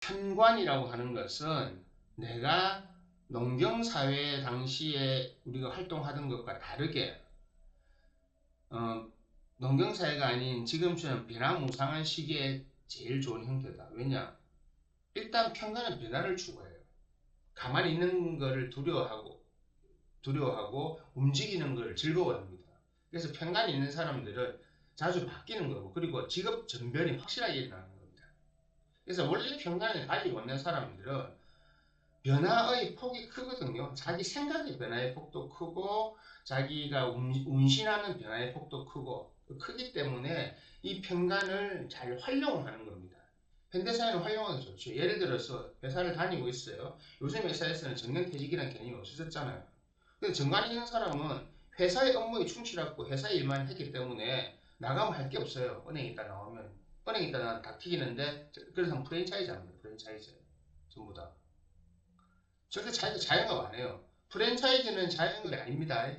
편관이라고 하는 것은 내가 농경사회 당시에 우리가 활동하던 것과 다르게 농경사회가 아닌 지금처럼 변화무쌍한 시기에 제일 좋은 형태다. 왜냐? 일단 편관은 변화를 추구해요. 가만히 있는 것을 두려워하고 움직이는 것을 즐거워합니다. 그래서 편관이 있는 사람들은 자주 바뀌는 거고, 그리고 직업 전변이 확실하게 일어나는 겁니다. 그래서 원래 편관을 가지고 있는 사람들은 변화의 폭이 크거든요. 자기 생각의 변화의 폭도 크고 자기가 운신하는 변화의 폭도 크기 때문에 이 편관을 잘 활용을 하는 겁니다. 현대사회는 활용하기 좋죠. 예를 들어서 회사를 다니고 있어요. 요즘 회사에서는 정년퇴직이라는 개념이 없어졌잖아요. 근데 정관 있는 사람은 회사의 업무에 충실하고 회사의 일만 했기 때문에 나가면 할 게 없어요. 은행 있다 나오면. 은행 있다 나면 다 튀기는데, 그래서 프랜차이즈 합니다. 프랜차이즈. 전부 다. 절대 자영업 안 해요. 프랜차이즈는 자영업이 아닙니다.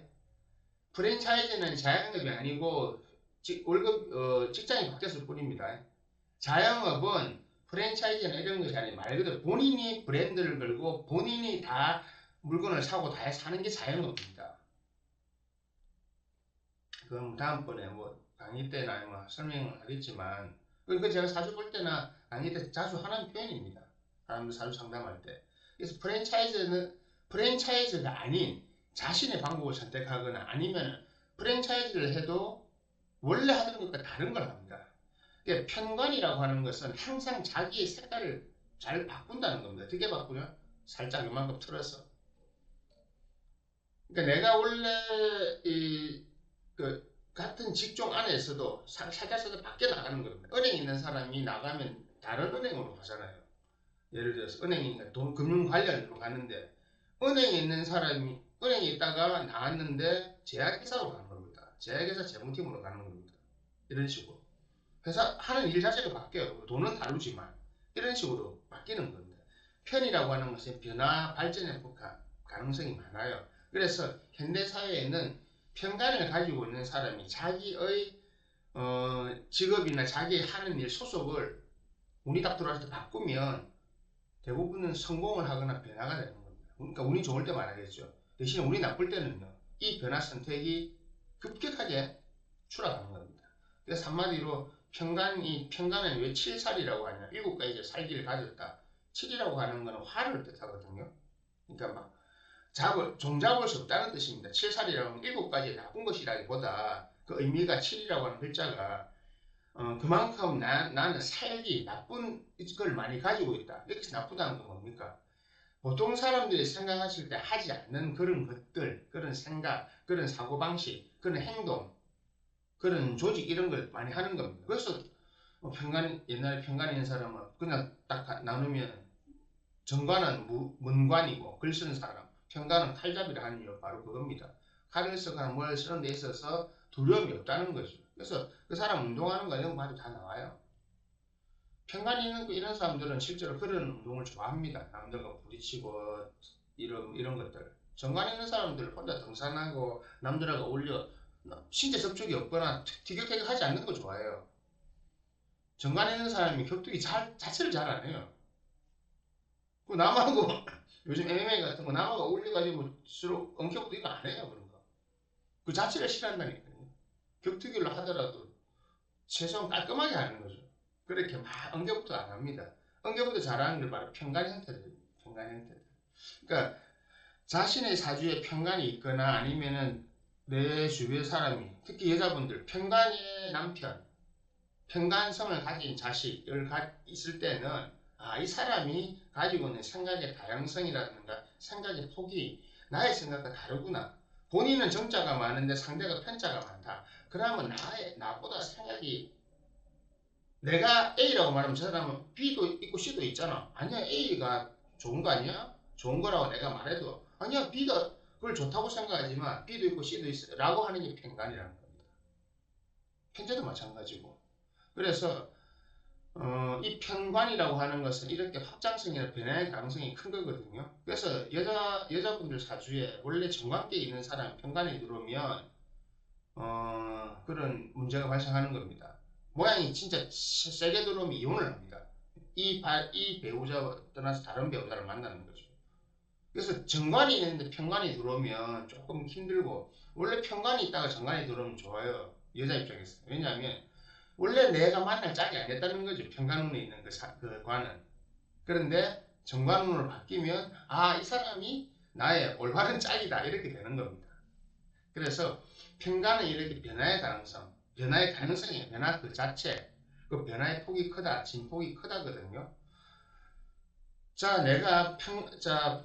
프랜차이즈는 자영업이 아니고 월급 직장이 바뀌었을 뿐입니다. 자영업은 프랜차이즈나 이런 것이 아니고 말 그대로 본인이 브랜드를 걸고 본인이 다 물건을 사고 다 사는 게 자영업입니다. 그럼 다음번에 뭐 강의 때나 뭐 설명을 하겠지만, 그 제가 사주 볼 때나 강의 때 자주 하는 표현입니다. 사람들 사주 상담할 때. 그래서 프랜차이즈가 아닌 자신의 방법을 선택하거나 아니면 프랜차이즈를 해도 원래 하던 것과 다른 걸 합니다. 그러니까 편관이라고 하는 것은 항상 자기의 색깔을 잘 바꾼다는 겁니다. 어떻게 바꾸냐? 살짝 이만큼 틀어서. 그러니까 내가 원래 같은 직종 안에서도 살짝 밖에 나가는 겁니다. 은행에 있는 사람이 나가면 다른 은행으로 가잖아요. 예를 들어서 은행이 금융 관련으로 가는데, 은행에 있는 사람이 은행에 있다가 나왔는데 제약회사로 가는 겁니다. 제약회사 재무팀으로 가는 겁니다. 이런 식으로. 회사 하는 일 자체가 바뀌어요. 돈은 다르지만 이런 식으로 바뀌는 겁니다. 편이라고 하는 것은 변화 발전의 가능성이 많아요. 그래서 현대 사회에는 편관을 가지고 있는 사람이 자기의 직업이나 자기 하는 일 소속을 운이 딱 들어왔을 때 바꾸면 대부분은 성공을 하거나 변화가 되는 겁니다. 그러니까 운이 좋을 때 말하겠죠. 대신 운이 나쁠 때는요, 이 변화 선택이 급격하게 추락하는 겁니다. 그래서 한마디로 편관은 왜 7살이라고 하냐, 7가지 살기를 가졌다. 7이라고 하는 것은 화를 뜻하거든요. 그러니까 막 종잡을 수 없다는 뜻입니다. 7살이라는 7가지 나쁜 것이라기보다 그 의미가 7이라고 하는 글자가 그만큼 나는 살기 나쁜 걸 많이 가지고 있다. 여기서 나쁘다는 건 뭡니까? 보통 사람들이 생각하실 때 하지 않는 그런 것들, 그런 생각, 그런 사고방식, 그런 행동, 그런 조직 이런 걸 많이 하는 겁니다. 그래서 옛날에 편관이 있는 사람은 그냥 딱 나누면 정관은 문관이고 글 쓰는 사람, 편관은 칼잡이를 하는 이유 바로 그겁니다. 칼을 쓰거나 뭘 쓰는 데 있어서 두려움이 없다는 거죠. 그래서 그 사람 운동하는 거 이런 거 봐도 다 나와요. 편관이 있는 이런 사람들은 실제로 그런 운동을 좋아합니다. 남들과 부딪히고 이런 것들. 정관 있는 사람들은 혼자 등산하고 남들하고 어울려 신체 접촉이 없거나 티격태격하지 않는 거 좋아해요. 정관 있는 사람이 격투기 자체를 잘 안 해요. 그 남하고 요즘 MMA 같은 거 남하고 어울려가지고 서로 엉켜부터 이거 안 해요. 그런 거. 그 자체를 싫어한다니까요. 격투기를 하더라도 최소한 깔끔하게 하는 거죠. 그렇게 막 엉겨부터 안 합니다. 엉겨부터 잘하는 게 바로 편관 형태들. 편관 형태들. 그러니까 자신의 사주에 편관이 있거나 아니면은 내 주변 사람이, 특히 여자분들, 편관의 남편, 편관성을 가진 자식을 있을 때는 이 사람이 가지고 있는 생각의 다양성이라든가 생각의 폭이 나의 생각과 다르구나. 본인은 정자가 많은데 상대가 편자가 많다. 그러면 나보다 생각이, 내가 A라고 말하면 저 사람은 B도 있고 C도 있잖아. 아니야, A가 좋은 거 아니야? 좋은 거라고 내가 말해도 아니야, B가 그걸 좋다고 생각하지만 B도 있고 C도 있어 라고 하는 게 편관이라는 겁니다. 편자도 마찬가지고. 그래서 이 편관이라고 하는 것은 이렇게 확장성이나 변화의 가능성이 큰 거거든요. 그래서 여자분들 사주에 원래 정관계에 있는 사람 편관이 들어오면 그런 문제가 발생하는 겁니다. 모양이 진짜 세게 들어오면 이혼을 합니다. 이 배우자와 떠나서 다른 배우자를 만나는 거죠. 그래서 정관이 있는데 편관이 들어오면 조금 힘들고, 원래 편관이 있다가 정관이 들어오면 좋아요. 여자 입장에서. 왜냐하면 원래 내가 만날 짝이 아니었다는 거죠. 편관운에 있는 그 관은. 그런데 정관운으로 바뀌면 이 사람이 나의 올바른 짝이다 이렇게 되는 겁니다. 그래서 편관은 이렇게 변화의 가능성이 변화 그 자체, 그 변화의 폭이 크다, 진폭이 크다거든요. 자,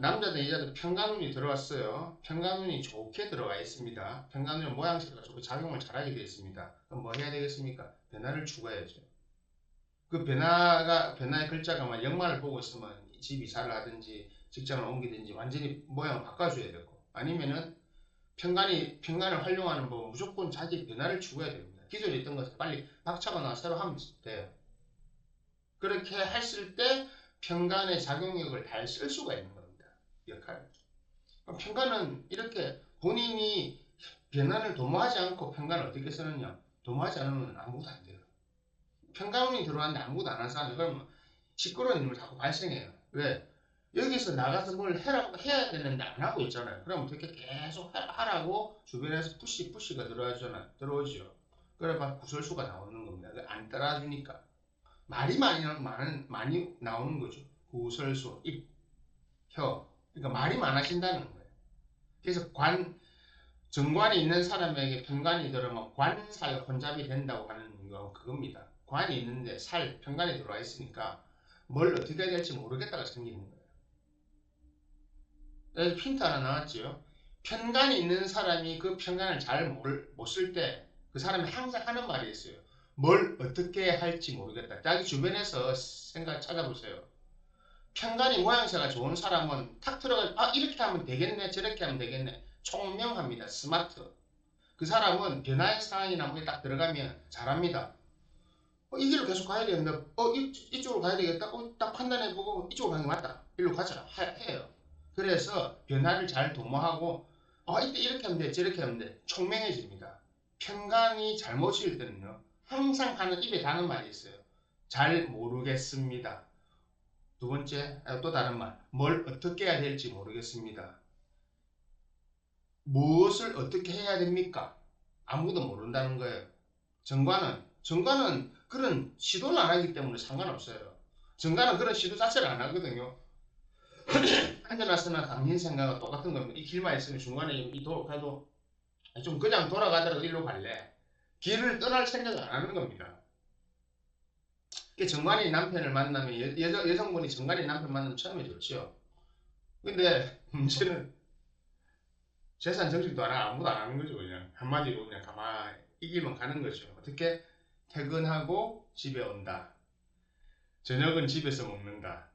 남자든 여자든 편관운이 들어왔어요. 편관운이 좋게 들어와 있습니다. 편관운은 모양새가 좋고 작용을 잘하게 되어 있습니다. 그럼 뭐 해야 되겠습니까? 변화를 추구해야죠. 그 변화의 글자가 막 역말을 보고 있으면 집 이사를 하든지 직장을 옮기든지 완전히 모양을 바꿔줘야 되고, 아니면은 편관을 활용하는 법 무조건 자기 변화를 추구해야 됩니다. 기존에 있던 것을 빨리 박차고 나서 새로 하면 돼요. 그렇게 했을 때 편관의 작용력을 잘 쓸 수가 있는 겁니다. 역할. 편관은 이렇게 본인이 변화를 도모하지 않고 편관을 어떻게 쓰느냐? 도모하지 않으면 아무것도 안 돼요. 편관운이 들어왔는데 아무것도 안 한 사람이 그러면 시끄러운 일을 자꾸 발생해요. 왜? 여기서 나가서 뭘 해야 되는데 안 하고 있잖아요. 그럼 어떻게 계속 하라고 주변에서 푸시가 들어오죠. 그래봐 구설수가 나오는 겁니다. 안 따라주니까. 말이 많이 나오는 거죠. 구설수, 입, 혀. 그러니까 말이 많아진다는 거예요. 그래서 정관이 있는 사람에게 편관이 들어오면 관살 혼잡이 된다고 하는 건 그겁니다. 관이 있는데 편관이 들어와 있으니까 뭘 어떻게 해야 될지 모르겠다가 생기는 거예요. 그래서 핀트 하나 나왔죠. 편관이 있는 사람이 그 편관을 잘 못 쓸 때 그 사람이 항상 하는 말이 있어요. 뭘 어떻게 할지 모르겠다. 자기 주변에서 찾아보세요. 편관이 모양새가 좋은 사람은 탁 들어가 이렇게 하면 되겠네 저렇게 하면 되겠네. 총명합니다. 스마트. 그 사람은 변화의 상황이나 뭐에 딱 들어가면 잘합니다. 이 길로 계속 가야 되는데 이쪽으로 가야 되겠다. 딱 판단해보고 이쪽으로 가는 게 맞다. 일로 가자 해요. 그래서 변화를 잘 도모하고 이때 이렇게 하면 돼 저렇게 하면 돼. 총명해집니다. 편관이 잘못일 때는요 항상 입에 다는 말이 있어요. 잘 모르겠습니다. 두 번째 또 다른 말, 뭘 어떻게 해야 될지 모르겠습니다. 무엇을 어떻게 해야 됩니까? 아무도 모른다는 거예요. 정관은 그런 시도를 안 하기 때문에 상관없어요. 정관은 그런 시도 자체를 안 하거든요. 앉아나서나 당신 생각은 똑같은 겁니다. 이 길만 있으면 중간에 가도 좀 그냥 돌아가더라도 일로 갈래. 길을 떠날 생각을 안 하는 겁니다. 정관이 남편을 만나면 여성분이 정관이 남편 만나면 처음에 좋죠. 근데 문제는 재산 정식도 아무도 안 하는 거죠. 그냥 한마디로 그냥 가만히 이 길만 가는 거죠. 어떻게? 퇴근하고 집에 온다. 저녁은 집에서 먹는다.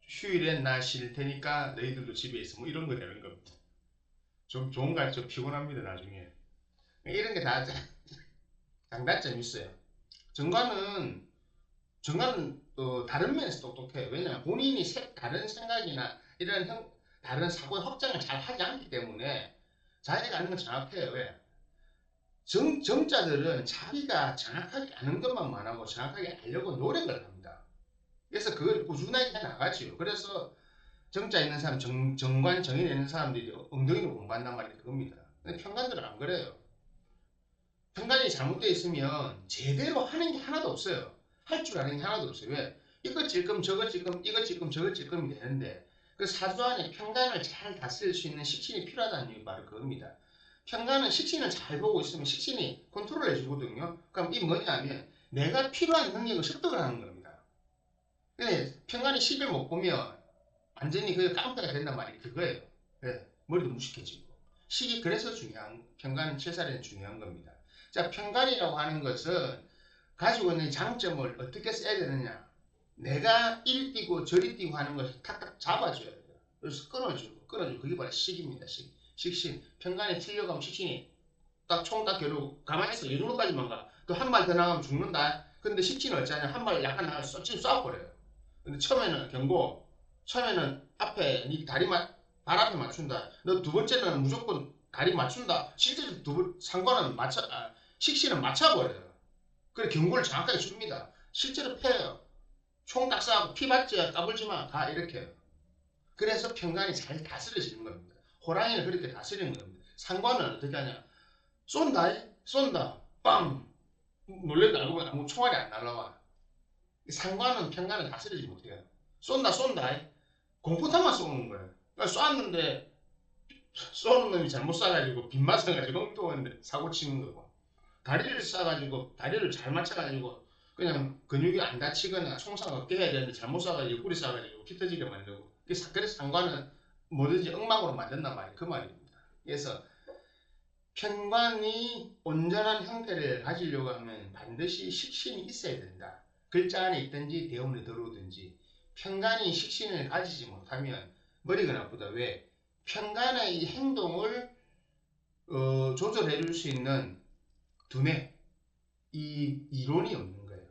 휴일엔 나 쉴 테니까 너희들도 집에 있어. 뭐 이런 거 되는 겁니다. 좀 좋은 거 같죠? 피곤합니다 나중에. 이런 게 다 장단점이 있어요. 정관은 다른 면에서 똑똑해요. 왜냐하면 본인이 다른 생각이나 이런 다른 사고의 확장을 잘 하지 않기 때문에 자기가 아는 건 정확해요. 왜? 정자들은 자기가 정확하게 아는 것만 말하고 정확하게 알려고 노력을 합니다. 그래서 그걸 꾸준하게 해나가지요. 그래서 정자 있는 사람, 정관, 정인에 있는 사람들이 엉덩이로 공부한단 말이 그겁니다. 근데 편관들은 안 그래요. 편관이 잘못되어 있으면 제대로 하는 게 하나도 없어요. 할 줄 아는 게 하나도 없어요. 왜? 이거 찔끔 저거 찔끔 이거 찔끔 저거 찔끔이 되는데 그 사주 안에 편관을 잘 다스릴 수 있는 식신이 필요하다는 게 바로 그겁니다. 편관은 식신을 잘 보고 있으면 식신이 컨트롤 해주거든요. 그럼 이 뭐냐면 내가 필요한 능력을 습득을 하는 겁니다. 근데 편관이 식을 못 보면 완전히 그 깡패가 된단 말이 그거예요. 네, 머리도 무식해지고. 식이 그래서 편관 칠살에는 중요한 겁니다. 자, 편관이라고 하는 것은 가지고 있는 장점을 어떻게 써야 되느냐. 내가 이리 뛰고 저리 뛰고 하는 것을 탁탁 잡아줘야 돼요. 그래서 끊어주고. 그게 바로 식입니다. 식신. 편관이 튀려가면 식신이 총 딱 겨누고 가만히 있어. 이 정도까지만 가. 또 한 발 더 나가면 죽는다. 근데 식신은 어쩌냐. 한 발 약간 나가면 쏴버려요. 근데 처음에는 앞에 네 발 앞에 맞춘다. 너 두 번째는 무조건 다리 맞춘다. 실제로 상관은 식신은 맞춰버려요. 그래 경고를 정확하게 줍니다. 실제로 패요. 총 딱 쏴고 피 받지 까불지 마. 다 이렇게 해요. 그래서 평간이 잘 다스려지는 겁니다. 호랑이를 그렇게 다스리는 겁니다. 상관은 어떻게 하냐. 쏜다. 쏜다. 빵. 놀래도 알고 아무 총알이 안 날라와. 상관은 평간을 다스리지 못해요. 쏜다. 공포탄만 쏘는 거예요. 그러니까 쐈는데 쏘는 놈이 잘못 쏴가지고 빗 맞아가지고 또 사고 치는 거고. 다리를 쏴가지고 다리를 잘 맞춰가지고 그냥 근육이 안 다치거나 총상 없게 해야 되는데 잘못 쏴가지고 옆구리 쏴가지고 피 터지게 만들고. 그래서 상관은 뭐든지 엉망으로 만든단 말이에요. 그 말입니다. 그래서 평관이 온전한 형태를 가지려고 하면 반드시 식신이 있어야 된다. 글자 안에 있든지 대운에 들어오든지. 평관이 식신을 가지지 못하면 머리가 나쁘다. 왜? 평관의 행동을 조절해 줄 수 있는 두뇌, 이 이론이 없는 거예요.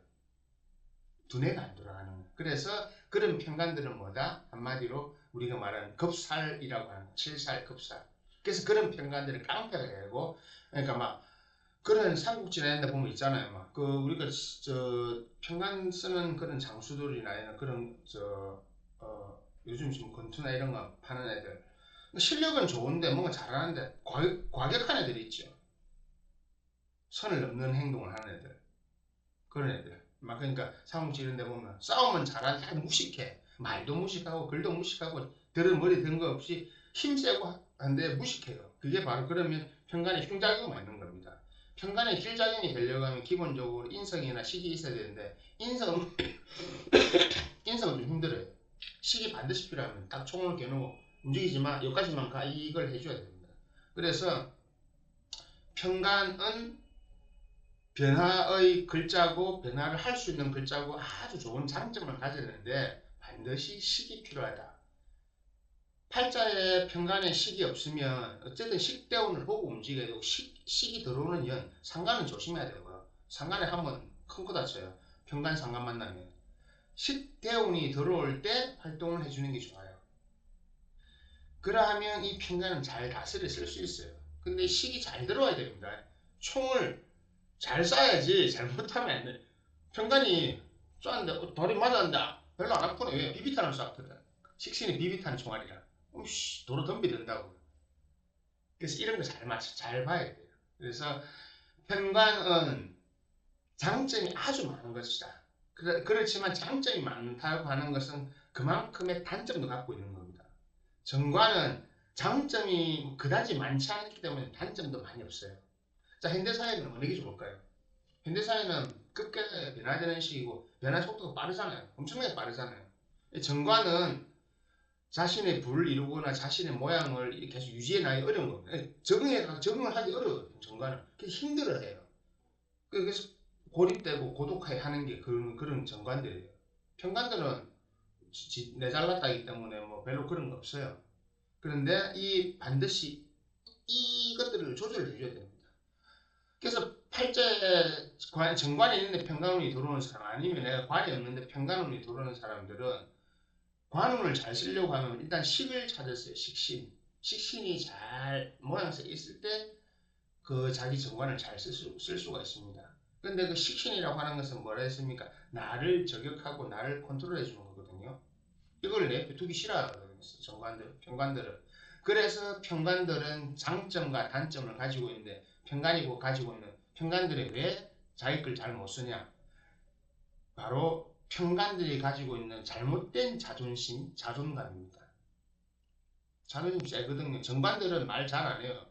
두뇌가 안 돌아가는 거예요. 그래서 그런 평관들은 뭐다? 한마디로 우리가 말하는 급살이라고 하는 칠살, 급살. 그래서 그런 평관들을 깡패가 되고, 그러니까 막 그런 삼국지나 이런 데 보면 있잖아요. 막 그 우리가 평관 쓰는 그런 장수들이나 이런 그런 요즘 지금 권투나 이런 거 파는 애들 실력은 좋은데 뭔가 잘하는데 과격한 애들 있죠. 선을 넘는 행동을 하는 애들. 그런 애들. 막 그러니까 삼국지 이런 데 보면 싸움은 잘하는데 다 무식해. 말도 무식하고 글도 무식하고 들은 머리 든 거 없이 힘세고 한데 무식해요. 그게 바로 그러면 평간에 흉작용이 있는 겁니다. 평간에 길작용이 되려고 하면 기본적으로 인성이나 식이 있어야 되는데 인성은 좀 힘들어요. 식이 반드시 필요하면 딱 총을 겨누고 움직이지 마. 여기까지만 가. 이걸 해줘야 됩니다. 그래서 평간은 변화의 글자고 변화를 할 수 있는 글자고 아주 좋은 장점을 가졌는데 반드시 식이 필요하다. 팔자에 평간에 식이 없으면 어쨌든 식대운을 보고 움직여야 되고 식이 들어오는 연, 상간은 조심해야 되고요. 상간에 한번 큰 거 다쳐요. 평간 상간 만나면. 식대운이 들어올 때 활동을 해주는 게 좋아요. 그러하면 이 평간은 잘 다스려 쓸 수 있어요. 근데 식이 잘 들어와야 됩니다. 총을 잘 쏴야지 잘못하면 안 돼. 평간이 쐈는데 돌이 맞았는다. 별로 안 아프네. 왜? 비비탄을 쐈거든. 식신이 비비탄 총알이라. 도로 덤비든다고. 그래서 이런 거 잘 봐야 돼요. 그래서 평관은 장점이 아주 많은 것이다. 그렇지만 장점이 많다고 하는 것은 그만큼의 단점도 갖고 있는 겁니다. 정관은 장점이 그다지 많지 않기 때문에 단점도 많이 없어요. 자, 현대사회는 어느 게 좋을까요? 현대사회는 급격하게 변화되는 시기고 변화 속도가 빠르잖아요. 엄청나게 빠르잖아요. 정관은 자신의 부를 이루거나 자신의 모양을 계속 유지해 나가기 어려운 겁니다. 적응을 하기 어려워요. 정관은. 그래서 힘들어해요. 그래서 고립되고 고독하게 하는 게 그런 정관들이에요. 평관들은 내잘났다기 때문에 뭐 별로 그런 거 없어요. 그런데 반드시 이것들을 조절해 줘야 됩니다. 그래서 팔자에 정관이 있는데 평관운이 들어오는 사람 아니면 내가 관이 없는데 평관운이 들어오는 사람들은 관운을 잘 쓰려고 하면 일단 식을 찾았어요. 식신이 잘 모양새가 있을 때 그 자기 정관을 잘 쓸 수가 있습니다. 근데 그 식신이라고 하는 것은 뭐라 했습니까? 나를 저격하고 나를 컨트롤해 주는 거거든요. 이걸 내두기 싫어하거든요. 평관들은. 그래서 평관들은 장점과 단점을 가지고 있는데 평관이고 가지고 있는 평관들이 왜 자기 걸 잘 못 쓰냐? 바로 평관들이 가지고 있는 잘못된 자존심, 자존감입니다. 자존심 세거든요. 정관들은 말 잘 안 해요.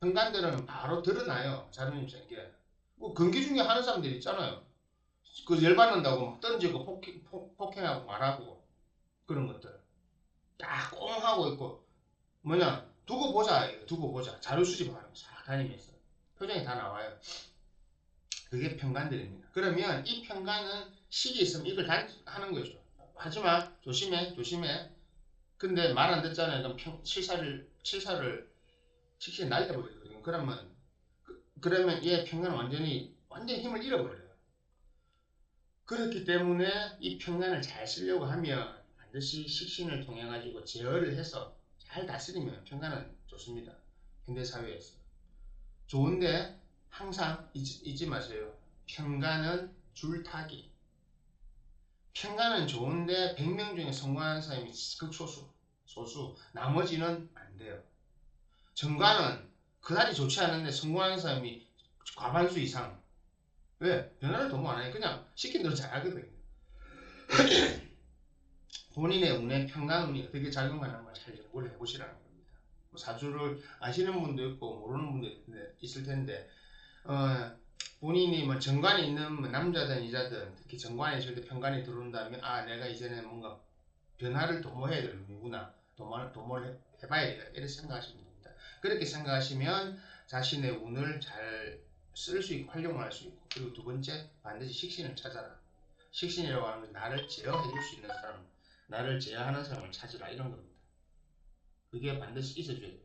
평관들은 바로 드러나요. 자존심 센 게. 뭐 경기 중에 하는 사람들 있잖아요. 그 열받는다고 막 던지고 폭행하고 말하고 그런 것들. 딱 꽁하고 있고 뭐냐 두고 보자. 자료 수집하면서 다니면서 표정이 다 나와요. 그게 평관들입니다. 그러면 이 평관은 식이 있으면 이걸 하는 거죠. 하지마. 조심해. 근데 말 안 듣잖아요. 그럼 칠사를 식신이 날려버리거든요. 그러면 얘 평관은 완전히 힘을 잃어버려요. 그렇기 때문에 이 평관을 잘 쓰려고 하면 반드시 식신을 통해 가지고 제어를 해서 잘 다스리면 평관은 좋습니다. 현대사회에서. 좋은데 항상 잊지 마세요. 평관은 줄타기. 평간은 좋은데 100명 중에 성공하는 사람이 소수, 나머지는 안 돼요. 정관은 그다지 좋지 않은데 성공하는 사람이 과반수 이상. 왜? 변화를 너무 안 해. 그냥 시킨 대로 잘하거든요. 본인의 운에 평간운이 어떻게 작용하는 걸 잘 연구를 해보시라는 겁니다. 뭐 사주를 아시는 분도 있고 모르는 분도 있을 텐데 본인이 뭐 정관이 있는 뭐 남자든 여자든 특히 정관이 있을 때 평관이 들어온다면 내가 이제는 뭔가 변화를 도모해야 될 놈이구나. 도모를 해봐야 되겠다. 이렇게 생각하시면 됩니다. 그렇게 생각하시면 자신의 운을 잘 쓸 수 있고 활용할 수 있고, 그리고 두 번째 반드시 식신을 찾아라. 식신이라고 하는 건 나를 제어해 줄 수 있는 사람, 나를 제어하는 사람을 찾으라, 이런 겁니다. 그게 반드시 있어줘야 돼요.